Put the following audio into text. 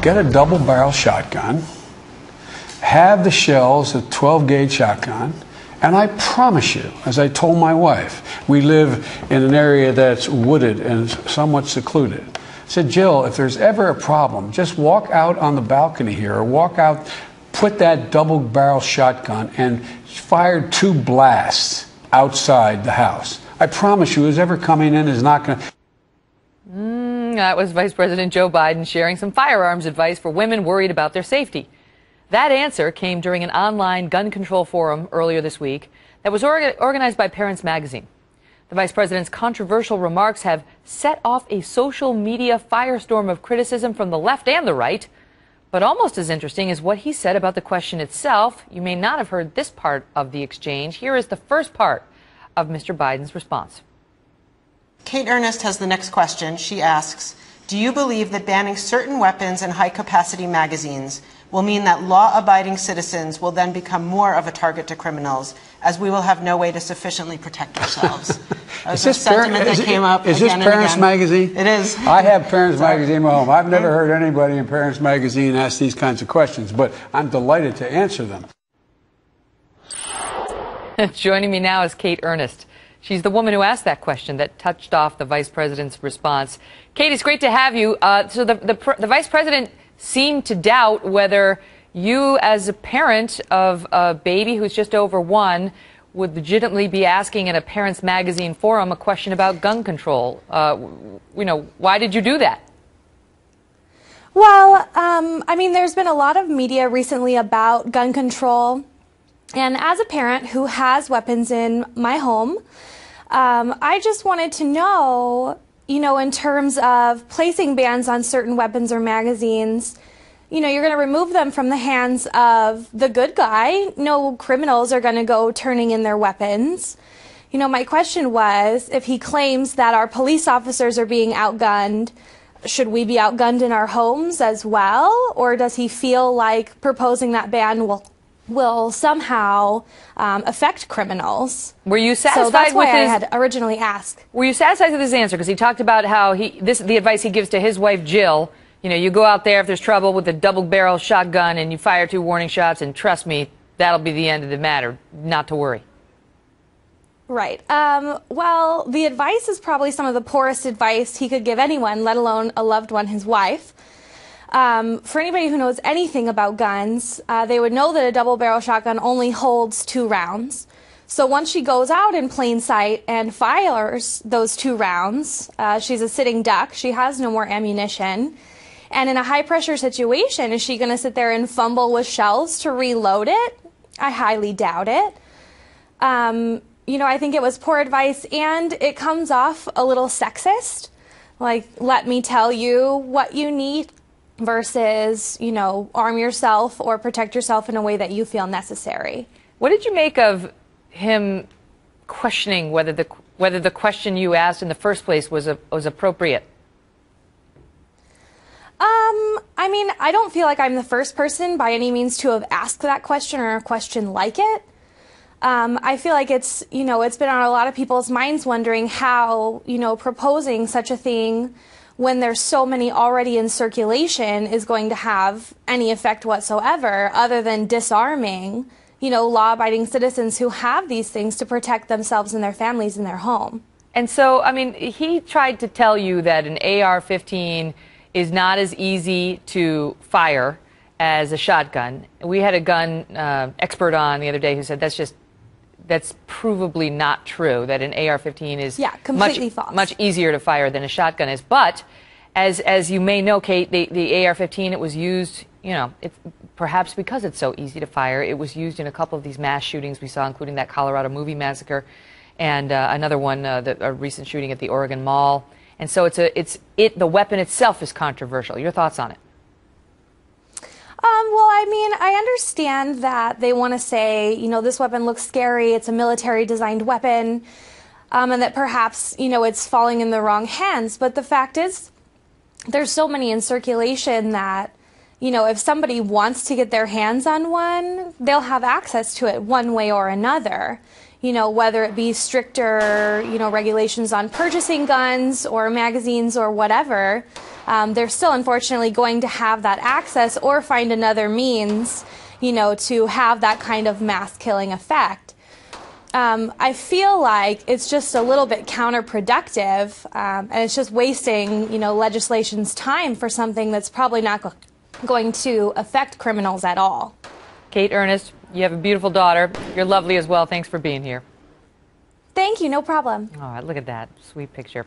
get a double-barrel shotgun, have the shells, a 12-gauge shotgun, and I promise you, as I told my wife, we live in an area that's wooded and somewhat secluded. I said, Jill, if there's ever a problem, just walk out on the balcony here or walk out, put that double-barrel shotgun and fire 2 blasts outside the house. I promise you, who's ever coming in is not going to... That was Vice President Joe Biden sharing some firearms advice for women worried about their safety. That answer came during an online gun control forum earlier this week that was organized by Parents Magazine. The vice president's controversial remarks have set off a social media firestorm of criticism from the left and the right. But almost as interesting is what he said about the question itself. You may not have heard this part of the exchange. Here is the first part of Mr. Biden's response. Kate Ernest has the next question. She asks, do you believe that banning certain weapons and high-capacity magazines will mean that law-abiding citizens will then become more of a target to criminals, as we will have no way to sufficiently protect ourselves? Is this Parents Magazine? It is. I have Parents Magazine in my home. I've never heard anybody in Parents Magazine ask these kinds of questions, but I'm delighted to answer them. Joining me now is Kate Ernest. She's the woman who asked that question that touched off the vice president's response. Kate, it's great to have you. So the vice president seemed to doubt whether you, as a parent of a baby who's just over 1, would legitimately be asking in a Parents Magazine forum a question about gun control. Why did you do that? Well, I mean, there's been a lot of media recently about gun control. And as a parent who has weapons in my home, I just wanted to know, in terms of placing bans on certain weapons or magazines, you're going to remove them from the hands of the good guy. No criminals are going to go turning in their weapons. My question was, if he claims that our police officers are being outgunned, should we be outgunned in our homes as well? Or does he feel like proposing that ban will somehow affect criminals? Were you satisfied so that's why with I had originally asked. Were you satisfied with his answer? Because he talked about how the advice he gives to his wife Jill. You go out there if there's trouble with a double-barrel shotgun and you fire 2 warning shots, and trust me, that'll be the end of the matter. Not to worry. Right. Well, the advice is probably some of the poorest advice he could give anyone, let alone a loved one, his wife. For anybody who knows anything about guns, they would know that a double-barrel shotgun only holds 2 rounds. So once she goes out in plain sight and fires those 2 rounds, she's a sitting duck. She has no more ammunition. And in a high-pressure situation, is she going to sit there and fumble with shells to reload it? I highly doubt it. I think it was poor advice, and it comes off a little sexist. Like, let me tell you what you need, versus, arm yourself or protect yourself in a way that you feel necessary. What did you make of him questioning whether the question you asked in the first place was appropriate? I mean, I don't feel like I'm the first person by any means to have asked that question or a question like it. I feel like it's been on a lot of people's minds wondering how, proposing such a thing when there's so many already in circulation is going to have any effect whatsoever other than disarming, law-abiding citizens who have these things to protect themselves and their families in their home. And so, I mean, he tried to tell you that an AR-15 is not as easy to fire as a shotgun. We had a gun expert on the other day who said that's provably not true, that an AR-15 is completely false. Much easier to fire than a shotgun is. But as you may know, Kate, the AR-15, it was used, perhaps because it's so easy to fire, it was used in a couple of these mass shootings we saw, including that Colorado movie massacre and another one, a recent shooting at the Oregon Mall. And so the weapon itself is controversial. Your thoughts on it? Well, I mean, I understand that they want to say, this weapon looks scary, it's a military-designed weapon, and that perhaps, it's falling in the wrong hands. But the fact is, there's so many in circulation that, if somebody wants to get their hands on one, they'll have access to it one way or another. whether it be stricter, regulations on purchasing guns or magazines or whatever, they're still unfortunately going to have that access or find another means, to have that kind of mass killing effect. I feel like it's just a little bit counterproductive, and it's just wasting, legislation's time for something that's probably not going to affect criminals at all. Kate Ernest, you have a beautiful daughter. You're lovely as well. Thanks for being here. Thank you. No problem. All right, look at that. Sweet picture.